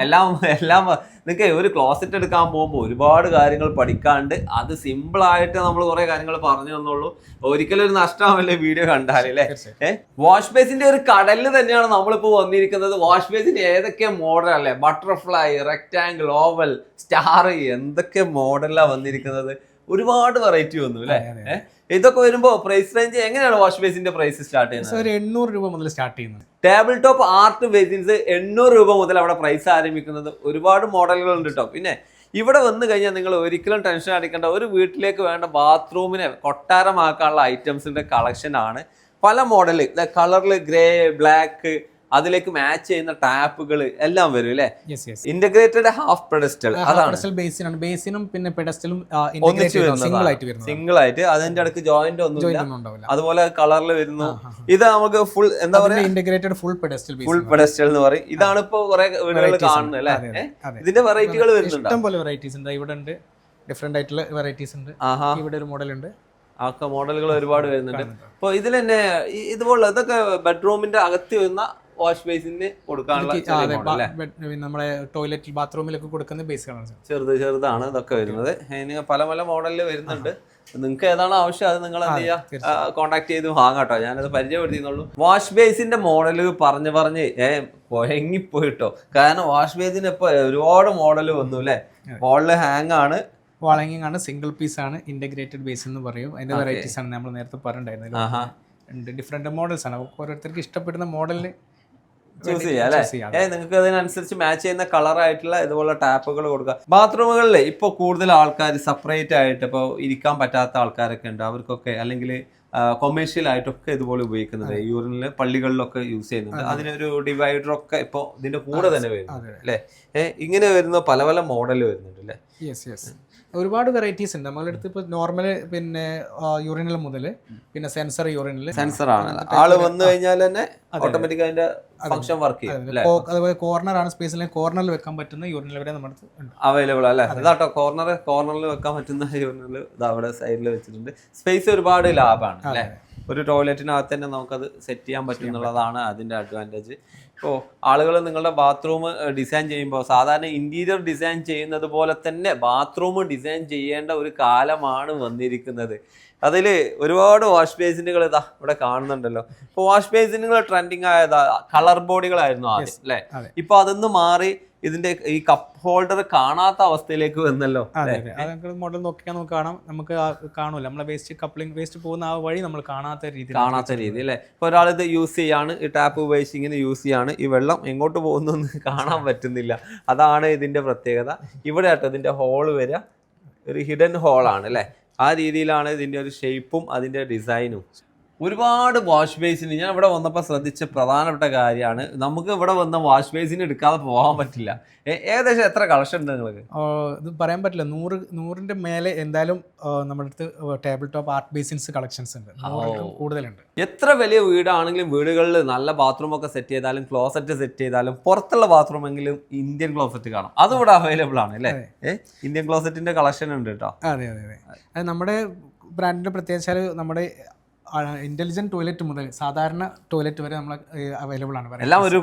എല്ലാം നിങ്ങൾക്ക് ഒരു ക്ലോസറ്റ് എടുക്കാൻ പോകുമ്പോൾ ഒരുപാട് കാര്യങ്ങൾ പഠിക്കാണ്ട് അത് സിമ്പിൾ ആയിട്ട് നമ്മൾ കുറെ കാര്യങ്ങൾ പറഞ്ഞു തന്നുള്ളൂ. ഒരിക്കലും ഒരു നഷ്ടമാവല്ലേ വീഡിയോ കണ്ടാൽ അല്ലേ. വാഷ് ബേസിന്റെ ഒരു കടലിൽ തന്നെയാണ് നമ്മളിപ്പോ വന്നിരിക്കുന്നത്. വാഷ് ബേസിന്റെ ഏതൊക്കെ മോഡലല്ലേ, ബട്ടർഫ്ലൈ, റെക്ടാങ്കിൾ, ഓവൽ, സ്റ്റാർ, എന്തൊക്കെ മോഡലാണ് വന്നിരിക്കുന്നത്. ഒരുപാട് വെറൈറ്റി വന്നു അല്ലേ. ഇതൊക്കെ വരുമ്പോ പ്രൈസ് റേഞ്ച് എങ്ങനെയാണ് വാഷ് ബേസിന്റെ പ്രൈസ് സ്റ്റാർട്ട് ചെയ്യുന്നത്? 800 രൂപ മുതൽ സ്റ്റാർട്ട് ചെയ്യുന്നത്. ടേബിൾ ടോപ്പ് ആർട്ട് ബേസിൻസ് 800 രൂപ മുതൽ അവിടെ പ്രൈസ് ആരംഭിക്കുന്നത്. ഒരുപാട് മോഡലുകൾ ഉണ്ട് കേട്ടോ. പിന്നെ ഇവിടെ വന്നു കഴിഞ്ഞാൽ നിങ്ങൾ ഒരിക്കലും ടെൻഷൻ അടിക്കേണ്ട, ഒരു വീട്ടിലേക്ക് വേണ്ട ബാത്റൂമിനെ കൊട്ടാരമാക്കാനുള്ള ഐറ്റംസിന്റെ കളക്ഷൻ ആണ്. പല മോഡല് കളറിൽ ഗ്രേ, ബ്ലാക്ക്, അതിലേക്ക് മാച്ച് ചെയ്യുന്ന ടാപ്പുകൾ എല്ലാം വരും അല്ലേ. ഇന്റഗ്രേറ്റഡ് ഹാഫ് പെഡസ്റ്റൽ, അതാണ് ബേസിനും പിന്നെ പെഡസ്റ്റലും സിംഗിൾ ആയിട്ട്. അതിന്റെ അടുക്ക് ജോയിന്റ് ഒന്നും, അതുപോലെ കളറിൽ വരുന്നു. ഇത് നമുക്ക് ഫുൾ എന്താ പറയുക, ഇന്റഗ്രേറ്റഡ് ഫുൾ പെഡസ്റ്റൽ എന്ന് പറയും. ഇതാണ് ഇപ്പൊ കുറെ വീടുകളിൽ കാണുന്നത് അല്ലേ. ഇതിന്റെ വെറൈറ്റികൾ വരുന്നുണ്ട്, ഇഷ്ടംപോലെ വെറൈറ്റീസ് ഉണ്ട്. ഇവിടെ ഉണ്ട് ഡിഫറെന്റ് ആയിട്ടുള്ള വെറൈറ്റീസ് ഉണ്ട്. ഇവിടെ ഒരു മോഡൽ ഉണ്ട്. ഒക്കെ മോഡലുകൾ ഒരുപാട് വരുന്നുണ്ട്. അപ്പൊ ഇതിൽ തന്നെ ഇതുപോലെ ഇതൊക്കെ ബെഡ്റൂമിന്റെ അകത്ത് വരുന്ന വാഷ് ബേസിന് കൊടുക്കാനുള്ള നമ്മളെ ടോയ്ലറ്റ് ബാത്റൂമിലൊക്കെ കൊടുക്കുന്ന ബേസുകളാണ്. ചെറുതാണ് ഇതൊക്കെ വരുന്നത്. ഇനി പല പല മോഡലിൽ വരുന്നുണ്ട്. നിങ്ങൾക്ക് ഏതാണ് ആവശ്യം അത് നിങ്ങൾ എന്ത് ചെയ്യുക, കോൺടാക്ട് ചെയ്ത് വാങ്ങാട്ടോ. ഞാനത് പരിചയപ്പെടുത്തിയെന്നുള്ളൂ. വാഷ് ബേസിന്റെ മോഡല് പറഞ്ഞ് കുഴങ്ങിപ്പോയിട്ടോ. കാരണം വാഷ് ബേസിന് ഇപ്പൊ ഒരുപാട് മോഡൽ വന്നു അല്ലേ. വാളില് ഹാങ് ആണ്, വാളങ്ങിങ് ആണ്, സിംഗിൾ പീസ് ആണ്, ഇന്റഗ്രേറ്റഡ് ബേസ് എന്ന് പറയും. അതിന്റെ വെറൈറ്റീസ് ആണ് നമ്മൾ നേരത്തെ പറഞ്ഞിട്ടുണ്ടായിരുന്നത്. ഡിഫറെന്റ് മോഡൽസ് ആണ്. ഓരോരുത്തർക്ക് ഇഷ്ടപ്പെടുന്ന മോഡലിന് ചൂസ് ചെയ്യാം അല്ലെ. നിങ്ങൾക്ക് അതിനനുസരിച്ച് മാച്ച് ചെയ്യുന്ന കളർ ആയിട്ടുള്ള ഇതുപോലെ ടാപ്പുകൾ കൊടുക്കുക. ബാത്റൂമുകളിൽ ഇപ്പോൾ കൂടുതൽ ആൾക്കാർ സെപ്പറേറ്റ് ആയിട്ട് ഇപ്പോൾ ഇരിക്കാൻ പറ്റാത്ത ആൾക്കാരൊക്കെ ഉണ്ട്. അവർക്കൊക്കെ അല്ലെങ്കിൽ കൊമേഴ്ഷ്യൽ ആയിട്ടൊക്കെ ഇതുപോലെ ഉപയോഗിക്കുന്നത്. യൂറിനിൽ പള്ളികളിലൊക്കെ യൂസ് ചെയ്യുന്നുണ്ട്. അതിനൊരു ഡിവൈഡർ ഒക്കെ ഇപ്പോൾ ഇതിന്റെ കൂടെ തന്നെ വരുന്നുണ്ട് അല്ലേ. ഇങ്ങനെ വരുന്ന പല പല മോഡൽ വരുന്നുണ്ട് അല്ലേ. യെസ് യെസ്, ഒരുപാട് വെറൈറ്റീസ് ഉണ്ട് നമ്മളുടെ അടുത്ത്. ഇപ്പോൾ നോർമൽ പിന്നെ യൂറിനൽ മുതൽ പിന്നെ സെൻസർ യൂറിനിൽ സെൻസർ ആണ്. ആള് വന്നു കഴിഞ്ഞാൽ തന്നെ ഓട്ടോമാറ്റിക് അതിന്റെ ഫംഗ്ഷൻ വർക്ക് ചെയ്യും. അതുപോലെ കോർണർ ആണ് സ്പേസിൽ കോർണറിൽ വെക്കാൻ പറ്റുന്ന യൂറിനൽ വരെ നമ്മുടെ അടുത്ത് ഉണ്ട്, അവൈലബിൾ അല്ലേ. അതാട്ടോ കോർണറിൽ വെക്കാൻ പറ്റുന്ന യൂറിനൽ ഇത് അവിടെ സൈഡിൽ വെച്ചിട്ടുണ്ട്. സ്പേസ് ഒരുപാട് ലാഭമാണ് അല്ലേ. ഒരു ടോയ്ലറ്റിനകത്ത് തന്നെ നമുക്കത് സെറ്റ് ചെയ്യാൻ പറ്റും എന്നുള്ളതാണ് അതിന്റെ അഡ്വാൻറ്റേജ്. ഇപ്പോൾ ആളുകൾ നിങ്ങളുടെ ബാത്റൂം ഡിസൈൻ ചെയ്യുമ്പോൾ സാധാരണ ഇൻറ്റീരിയർ ഡിസൈൻ ചെയ്യുന്നത് പോലെ തന്നെ ബാത്റൂം ഡിസൈൻ ചെയ്യേണ്ട ഒരു കാലമാണ് വന്നിരിക്കുന്നത്. അതിൽ ഒരുപാട് വാഷ് ബേസിനുകൾ ഇതാ ഇവിടെ കാണുന്നുണ്ടല്ലോ. ഇപ്പോൾ വാഷ് ബേസിനുകൾ ട്രെൻഡിങ് ആയതാ കളർ ബോഡികളായിരുന്നു ആദ്യം അല്ലേ. ഇപ്പൊ അതൊന്ന് മാറി ഇതിന്റെ ഈ കപ്പ് ഹോൾഡർ കാണാത്ത അവസ്ഥയിലേക്ക് വന്നല്ലോ. മോഡൽ നോക്കിയാൽ നമുക്ക് കാണാം, നമുക്ക് കാണൂല നമ്മളെ വേസ്റ്റ് കപ്ലിംഗ് വേസ്റ്റ് പോകുന്ന ആ വഴി നമ്മൾ കാണാത്ത രീതി അല്ലേ. ഇപ്പൊ ഒരാൾ ഇത് യൂസ് ചെയ്യാണ്, ഈ ടാപ്പ് ഉപയോഗിച്ച് ഇങ്ങനെ യൂസ് ചെയ്യാണ്, ഈ വെള്ളം എങ്ങോട്ട് പോകുന്നു കാണാൻ പറ്റുന്നില്ല. അതാണ് ഇതിന്റെ പ്രത്യേകത. ഇവിടെ ആട്ടോ ഇതിന്റെ ഹോള് വരിക, ഒരു ഹിഡൻ ഹോളാണ് അല്ലേ. ആ രീതിയിലാണ് ഇതിന്റെ ഒരു ഷേപ്പും അതിന്റെ ഡിസൈനും. ഒരുപാട് വാഷ് ബേസിന് ഞാൻ ഇവിടെ വന്നപ്പോൾ ശ്രദ്ധിച്ച പ്രധാനപ്പെട്ട കാര്യമാണ്, നമുക്ക് ഇവിടെ വന്ന വാഷ് ബേസിന് എടുക്കാതെ പോകാൻ പറ്റില്ല. ഏകദേശം എത്ര കളക്ഷൻ ഉണ്ട് നിങ്ങൾക്ക്? ഇത് പറയാൻ പറ്റില്ല, 100ന്റെ മേലെ എന്തായാലും നമ്മുടെ അടുത്ത് table top art basins collections ഉണ്ട്, കൂടുതലുണ്ട്. എത്ര വലിയ വീടാണെങ്കിലും വീടുകളിൽ നല്ല ബാത്റൂം ഒക്കെ സെറ്റ് ചെയ്താലും ക്ലോസറ്റ് സെറ്റ് ചെയ്താലും പുറത്തുള്ള ബാത്റൂം എങ്കിലും ഇന്ത്യൻ ക്ലോസറ്റ് കാണാം. അതും ഇവിടെ അവൈലബിൾ ആണ് അല്ലേ. ഇന്ത്യൻ ക്ലോസറ്റിന്റെ കളക്ഷൻ ഉണ്ട് കേട്ടോ. അതെ അതെ അതെ, അത് നമ്മുടെ ബ്രാൻഡിന്റെ പ്രത്യേകിച്ചാൽ നമ്മുടെ ഇന്റലിജന്റ് ടോയ്ലറ്റ് മുതൽ സാധാരണ ടോയ്ലറ്റ് വരെ നമ്മൾ അവൈലബിൾ ആണ്. എല്ലാം ഒരു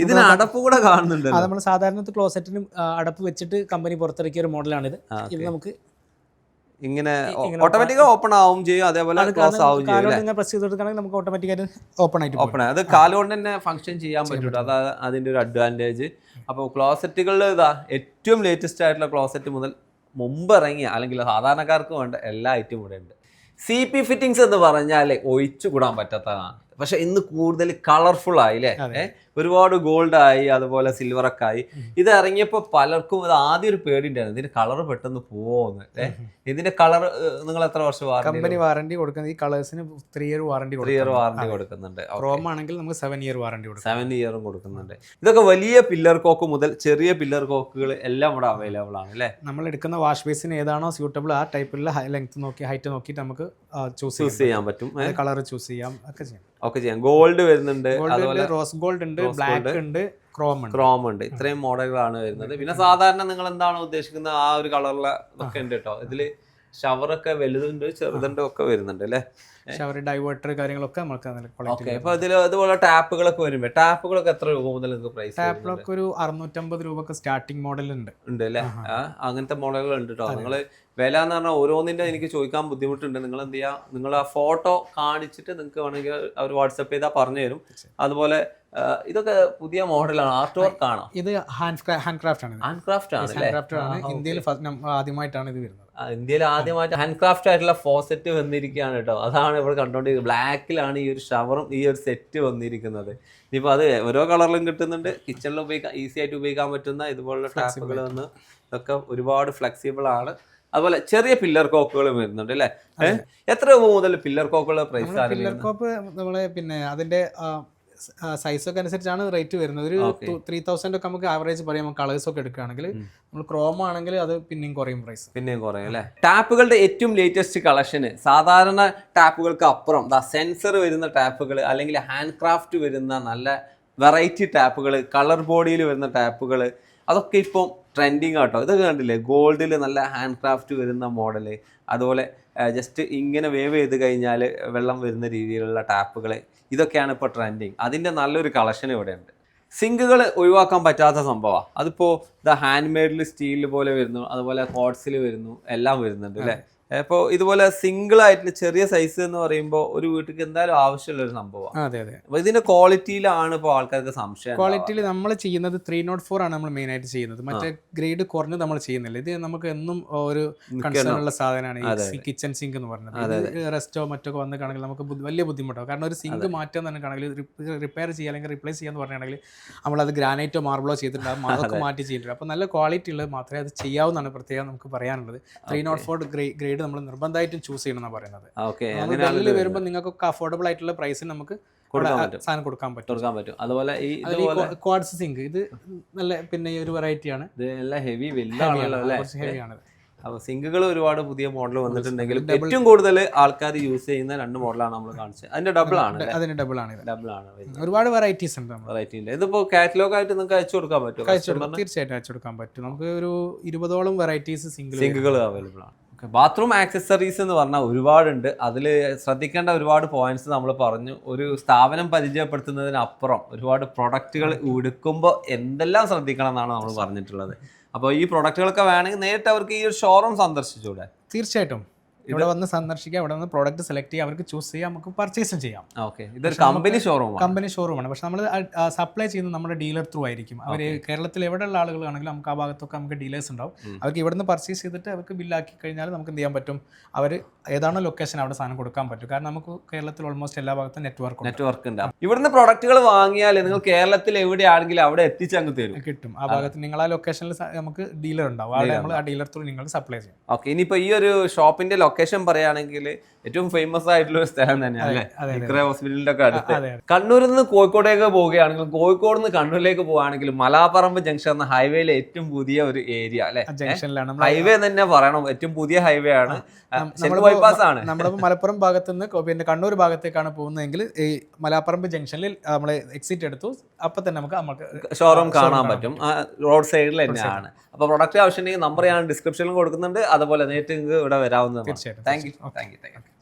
ഇതിന് അടപ്പ് കൂടെ കാണുന്നുണ്ട്. അത് നമ്മൾ സാധാരണ ക്ലോസറ്റിനും അടപ്പ് വെച്ചിട്ട് കമ്പനി പുറത്തിറക്കിയ ഒരു മോഡലാണിത്. ഇത് നമുക്ക് ഇങ്ങനെ ഓട്ടോമാറ്റിക് ഓപ്പൺ ആവും ചെയ്യും, അതേപോലെ ക്ലോസ് ആവും ചെയ്യും. പ്രസ് ചെയ്ത് കൊടുക്കുകയാണെങ്കിൽ നമുക്ക് ഓട്ടോമാറ്റിക്കായിട്ട് ഓപ്പൺ അത് കാലുകൊണ്ട് തന്നെ ഫംഗ്ഷൻ ചെയ്യാൻ പറ്റും. അതാണ് അതിന്റെ ഒരു അഡ്വാൻറ്റേജ്. അപ്പോൾ ക്ലോസറ്റുകളിൽ ഇതാ ഏറ്റവും ലേറ്റസ്റ്റ് ആയിട്ടുള്ള ക്ലോസറ്റ് മുതൽ മുമ്പ് ഇറങ്ങിയ അല്ലെങ്കിൽ സാധാരണക്കാർക്ക് വേണ്ട എല്ലാ ഐറ്റവും ഇവിടെ ഉണ്ട്. CP ഫിറ്റിങ്സ് എന്ന് പറഞ്ഞാൽ ഒഴിച്ചുകൂടാൻ പറ്റാത്തതാണ്. പക്ഷെ ഇന്ന് കൂടുതൽ കളർഫുൾ ആയി അല്ലേ. ഒരുപാട് ഗോൾഡ് ആയി, അതുപോലെ സിൽവർ ഒക്കെ ആയി. ഇത് ഇറങ്ങിയപ്പോൾ പലർക്കും ഇത് ആദ്യം ഒരു പേടി ഉണ്ടായിരുന്നു, ഇതിന്റെ കളർ പെട്ടെന്ന് പോവുമെന്ന്. ഇതിന്റെ കളർ നിങ്ങൾ എത്ര വർഷം കമ്പനി വാറണ്ടി കൊടുക്കുന്നത്? ഈ കളേഴ്സിന് 3 ഇയർ വാറണ്ടി കൊടുക്കുന്നുണ്ട്. ക്രോം ആണെങ്കിൽ നമുക്ക് 7 ഇയർ വാറണ്ടി കൊടുക്കും. 7 ഇയറും കൊടുക്കുന്നുണ്ട്. ഇതൊക്കെ വലിയ പില്ലർ കോക്ക് മുതൽ ചെറിയ പില്ലർ കോക്കുകൾ എല്ലാം ഇവിടെ അവൈലബിൾ ആണ് അല്ലേ. നമ്മൾ എടുക്കുന്ന വാഷ് ബേസിന് ഏതാണോ സ്യൂട്ടബിൾ ആ ടൈപ്പിലുള്ള ലെങ്ത് നോക്കി ഹൈറ്റ് നോക്കിയിട്ട് നമുക്ക് ചൂസ് ചെയ്യാൻ പറ്റും. കളർ ചൂസ് ചെയ്യാം, ഒക്കെ ചെയ്യാം. ഗോൾഡ് വരുന്നുണ്ട്, അതുപോലെ റോസ് ഗോൾഡ് ഉണ്ട്, ബ്ലാക്ക് ഉണ്ട്, ക്രോം ഉണ്ട്. ഇത്രയും മോഡലുകളാണ് വരുന്നത്. പിന്നെ സാധാരണ നിങ്ങൾ എന്താണ് ഉദ്ദേശിക്കുന്നത് ആ ഒരു കളറിലെ ഒക്കെ ഉണ്ട് കേട്ടോ. ഇതില് ഷവറൊക്കെ വലുതുണ്ട്, ചെറുതുണ്ട്, ഒക്കെ വരുന്നുണ്ട് അല്ലേ. ഷവർ, ഡൈവേർട്ടർ കാര്യങ്ങളൊക്കെ നമുക്ക്. അപ്പൊ ഇതിൽ അതുപോലെ ടാപ്പുകളൊക്കെ വരുമ്പോ ടാപ്പുകളൊക്കെ എത്ര രൂപ മുതൽ നിങ്ങൾക്ക് പ്രൈസ്? ടാപ്പുകളൊക്കെ ഒരു 650 രൂപ സ്റ്റാർട്ടിംഗ് മോഡൽ ഉണ്ട് അല്ലേ. അങ്ങനത്തെ മോഡലുകൾ ഉണ്ട് കേട്ടോ. നിങ്ങള് വില എന്ന് പറഞ്ഞാൽ ഓരോന്നിന്റെ എനിക്ക് ചോദിക്കാൻ ബുദ്ധിമുട്ടുണ്ട്. നിങ്ങൾ എന്ത് ചെയ്യാ, നിങ്ങൾ ആ ഫോട്ടോ കാണിച്ചിട്ട് നിങ്ങൾക്ക് വേണമെങ്കിൽ അവർ വാട്സപ്പ് ചെയ്താൽ പറഞ്ഞു തരും. അതുപോലെ ഇതൊക്കെ പുതിയ മോഡലാണ്, ആർട്ട് വർക്ക് ആണോ? ഇത് ഹാൻഡ് ക്രാഫ്റ്റ് ആണ്. ഹാൻഡ് ക്രാഫ്റ്റ് ആണ്. ഇന്ത്യയിൽ ആദ്യമായിട്ടാണ് ഇത് വരുന്നത്. ഇന്ത്യയിൽ ആദ്യമായിട്ട് ഹാൻഡ് ക്രാഫ്റ്റ് ആയിട്ടുള്ള ഫോസെറ്റ് വന്നിരിക്കുകയാണ് കേട്ടോ. അതാണ് ഇവിടെ കണ്ടോണ്ടിരിക്കുന്നത്. ബ്ലാക്കിലാണ് ഈ ഒരു ഷവറും ഈ ഒരു സെറ്റ് വന്നിരിക്കുന്നത്. ഇനിയിപ്പോൾ അത് ഓരോ കളറിലും കിട്ടുന്നുണ്ട്. കിച്ചണിൽ ഉപയോഗിക്കാൻ ഈസി ആയിട്ട് ഉപയോഗിക്കാൻ പറ്റുന്ന ഇതുപോലുള്ള ടാപ്പുകൾ വന്ന് ഇതൊക്കെ ഒരുപാട് ഫ്ലെക്സിബിൾ ആണ്. അതുപോലെ ചെറിയ പില്ലർ കോക്കുകളും വരുന്നുണ്ട് അല്ലേ. എത്ര രൂപ മുതൽ പില്ലർ കോക്കുകളുടെ പ്രൈസ്? പില്ലർ കോപ്പ് നമ്മള് പിന്നെ അതിന്റെ സൈസൊക്കെ അനുസരിച്ചാണ് റേറ്റ് വരുന്നത്. ഒരു 3000 ഒക്കെ നമുക്ക് ആവറേജ് പറയാം. കളേഴ്സ് ഒക്കെ എടുക്കുകയാണെങ്കിൽ നമ്മൾ ക്രോം ആണെങ്കിൽ അത് പിന്നെയും കുറയും പ്രൈസ്, പിന്നെയും കുറയും അല്ലേ. ടാപ്പുകളുടെ ഏറ്റവും ലേറ്റസ്റ്റ് കളക്ഷന് സാധാരണ ടാപ്പുകൾക്ക് അപ്പുറം സെൻസർ വരുന്ന ടാപ്പുകൾ, അല്ലെങ്കിൽ ഹാൻഡ് ക്രാഫ്റ്റ് വരുന്ന നല്ല വെറൈറ്റി ടാപ്പുകൾ, കളർ ബോഡിയിൽ വരുന്ന ടാപ്പുകൾ, അതൊക്കെ ഇപ്പം ട്രെൻഡിങ് ആട്ടോ. ഇതൊക്കെ കണ്ടില്ലേ, ഗോൾഡിൽ നല്ല ഹാൻഡ് ക്രാഫ്റ്റ് വരുന്ന മോഡല്, അതുപോലെ ജസ്റ്റ് ഇങ്ങനെ വേവ് ചെയ്ത് കഴിഞ്ഞാൽ വെള്ളം വരുന്ന രീതിയിലുള്ള ടാപ്പുകൾ, ഇതൊക്കെയാണ് ഇപ്പോൾ ട്രെൻഡിങ്. അതിൻ്റെ നല്ലൊരു കളക്ഷൻ ഇവിടെ ഉണ്ട്. സിങ്കുകൾ ഒഴിവാക്കാൻ പറ്റാത്ത സംഭവമാണ്. അതിപ്പോൾ ഹാൻഡ് മെയ്ഡിൽ സ്റ്റീൽ പോലെ വരുന്നു, അതുപോലെ കോട്സിൽ വരുന്നു, എല്ലാം വരുന്നുണ്ട് അല്ലേ. അപ്പോൾ ഇതുപോലെ സിംഗിൾ ആയിട്ടുള്ള ചെറിയ സൈസ് എന്ന് പറയുമ്പോൾ ഒരു വീട്ടിൽ എന്തായാലും ആവശ്യമുള്ള ഒരു സംഭവമാണ്. അതെ അതെ. അപ്പോൾ ഇതിന്റെ ക്വാളിറ്റിയിലാണ് ഇപ്പോൾ ആൾക്കാർക്ക് സംശയം. ക്വാളിറ്റിയിൽ നമ്മൾ ചെയ്യുന്നത് 304 ആണ് നമ്മൾ മെയിൻ ആയിട്ട് ചെയ്യുന്നത്. മറ്റേ ഗ്രേഡ് കുറഞ്ഞ് നമ്മൾ ചെയ്യുന്നില്ല. ഇത് നമുക്ക് എന്നും ഒരു കൺസേൺ ഉള്ള സാധനമാണ് ഈ കിച്ചൺ സിങ്ക് എന്ന് പറഞ്ഞത്. റെസ്റ്റോ മറ്റോ വന്നിട്ടാണെങ്കിൽ നമുക്ക് വലിയ ബുദ്ധിമുട്ടാവും. കാരണം ഒരു സിങ്ക് മാറ്റാൻ തന്നെ ആണെങ്കിൽ റിപ്പയർ ചെയ്യുക അല്ലെങ്കിൽ റിപ്ലേസ് ചെയ്യാന്ന് പറഞ്ഞാണെങ്കിൽ നമ്മളത് ഗ്രാനൈറ്റോ മാർബിളോ ചെയ്തിട്ടുണ്ടാകും, അതൊക്കെ മാറ്റി ചെയ്തിട്ടുണ്ട്. അപ്പോൾ നല്ല ക്വാളിറ്റി ഉള്ളത് മാത്രമേ അത് ചെയ്യാവുന്നതാണ് പ്രത്യേകം നമുക്ക് പറയാനുള്ളത്. 304 ഗ്രേഡ് ക്വാളിറ്റി നമ്മൾ നിർബന്ധമായിട്ടും ചൂസ് ചെയ്യണം എന്നാണ് പറയുന്നത്. ഓക്കെ, ഡൽഹിയിൽ വരുമ്പോൾ നിങ്ങൾക്ക് അഫോർഡബിൾ ആയിട്ടുള്ള പ്രൈസിന് നമുക്ക് സാധനം കൊടുക്കാൻ പറ്റും. അതുപോലെ ഈ ക്വാഡ്സ് സിങ്ക് ഇത് നല്ല പിന്നെ ഒരു വെറൈറ്റിയാണ്. ഇത് എല്ലാം ഹെവി ഹെവിയാണ്. അപ്പോൾ സിങ്കുകൾ ഒരുപാട് പുതിയ മോഡൽ വന്നിട്ടുണ്ടെങ്കിലും ഏറ്റവും കൂടുതൽ ആൾക്കാർ യൂസ് ചെയ്യുന്ന 2 മോഡലാണ് നമ്മൾ കാണിച്ചത്. അതിന്റെ ഡബിൾ ആണ്. ഒരുപാട് വെറൈറ്റീസ് ഉണ്ട്. വെറൈറ്റി ഉണ്ട്. ഇതിപ്പോ കാറ്റലോഗ് ആയിട്ട് നിങ്ങൾക്ക് അയച്ചു കൊടുക്കാൻ പറ്റും? തീർച്ചയായിട്ടും അയച്ചു കൊടുക്കാൻ പറ്റും. നമുക്ക് ഒരു 20ഓളം വെറൈറ്റീസ് സിങ്കുകൾ അവൈലബിൾ ആണ്. ബാത്റൂം ആക്സസറീസ് എന്ന് പറഞ്ഞാൽ ഒരുപാടുണ്ട്. അതിൽ ശ്രദ്ധിക്കേണ്ട ഒരുപാട് പോയിന്റ്സ് നമ്മൾ പറഞ്ഞു. ഒരു സ്ഥാപനം പരിചയപ്പെടുത്തുന്നതിനപ്പുറം ഒരുപാട് പ്രൊഡക്റ്റുകൾ എടുക്കുമ്പോൾ എന്തെല്ലാം ശ്രദ്ധിക്കണം എന്നാണ് നമ്മൾ പറഞ്ഞിട്ടുള്ളത്. അപ്പോൾ ഈ പ്രൊഡക്റ്റുകളൊക്കെ വേണമെങ്കിൽ നേരിട്ട് അവർക്ക് ഈ ഒരു ഷോറൂം സന്ദർശിച്ചൂടെ? തീർച്ചയായിട്ടും ഇവിടെ വന്ന് സന്ദർശിക്കുക, ഇവിടെ വന്ന് പ്രോഡക്റ്റ് സെലക്ട് ചെയ്യുക, അവർക്ക് ചൂസ് ചെയ്യാം, നമുക്ക് പർച്ചേസും ചെയ്യാം. ഓക്കെ, ഇതൊരു കമ്പനി ഷോറൂമാണ്. പക്ഷെ നമ്മൾ സപ്ലൈ ചെയ്യുന്നത് നമ്മുടെ ഡീലർ ത്രൂ ആയിരിക്കും. അവർ കേരളത്തിൽ എവിടെയുള്ള ആളുകളാണെങ്കിലും നമുക്ക് ആ ഭാഗത്തൊക്കെ നമുക്ക് ഡീലേഴ്സ് ഉണ്ടാവും. അവർക്ക് ഇവിടെ നിന്ന് പർച്ചേസ് ചെയ്തിട്ട് അവർക്ക് ബില്ലാക്കി കഴിഞ്ഞാൽ നമുക്ക് എന്ത് ചെയ്യാൻ പറ്റും, അവർ ഏതാണോ ലൊക്കേഷൻ അവിടെ സാധനം കൊടുക്കാൻ പറ്റും. കാരണം നമുക്ക് കേരളത്തിൽ ഓൾമോസ്റ്റ് എല്ലാ ഭാഗത്തും നെറ്റ്വർക്ക് ഉണ്ട്. ഇവിടുന്ന് പ്രൊഡക്റ്റുകൾ വാങ്ങിയാൽ നിങ്ങൾ കേരളത്തിൽ എവിടെയാണെങ്കിലും അവിടെ എത്തിച്ചങ്ങ് തരും, കിട്ടും. ആ ഭാഗത്ത് നിങ്ങൾ ആ ലൊക്കേഷനിൽ നമുക്ക് ഡീലർ ഉണ്ടാവും. അവിടെ നമ്മൾ ആ ഡീലർ ത്രൂ നിങ്ങൾ സപ്ലൈ ചെയ്യും. ഓക്കെ, ഇനിയിപ്പോൾ ഈ ഒരു ഷോപ്പിന്റെ ലൊക്കേഷൻ പറയുകയാണെങ്കിൽ ഏറ്റവും ഫേമസ് ആയിട്ടുള്ള ഒരു സ്ഥലം തന്നെയാണ് ഇക്ര ഹോസ്പിറ്റലിന്റെ ഒക്കെ അടുത്ത്. കണ്ണൂരിൽ നിന്ന് കോഴിക്കോടേക്ക് പോവുകയാണെങ്കിൽ, കോഴിക്കോട് നിന്ന് കണ്ണൂരിലേക്ക് പോവുകയാണെങ്കിൽ മലാപ്പറമ്പ് ജംഗ്ഷൻ എന്ന ഹൈവേയിലെ ഏറ്റവും പുതിയ ഒരു ഏരിയ അല്ലെ, ഹൈവേ തന്നെ പറയണം, ഏറ്റവും പുതിയ ഹൈവേ ആണ്. ബൈപ്പാസ് ആണ്. നമ്മുടെ മലപ്പുറം ഭാഗത്ത് നിന്ന് പിന്നെ കണ്ണൂർ ഭാഗത്തേക്കാണ് പോകുന്നതെങ്കിൽ ഈ മലാപ്പറമ്പ് ജംഗ്ഷനിൽ നമ്മൾ എക്സിറ്റ് എടുത്തു, അപ്പൊ തന്നെ നമുക്ക് ഷോറൂം കാണാൻ പറ്റും. റോഡ് സൈഡിൽ തന്നെയാണ്. അപ്പോൾ പ്രൊഡക്റ്റ് ആവശ്യമുണ്ടെങ്കിൽ നമ്പർ ഞാൻ ഡിസ്ക്രിപ്ഷനിൽ കൊടുക്കുന്നുണ്ട്. അതുപോലെ നേരിട്ട് ഇവിടെ വരാവുന്നതാണ്. തീർച്ചയായിട്ടും. Thank you.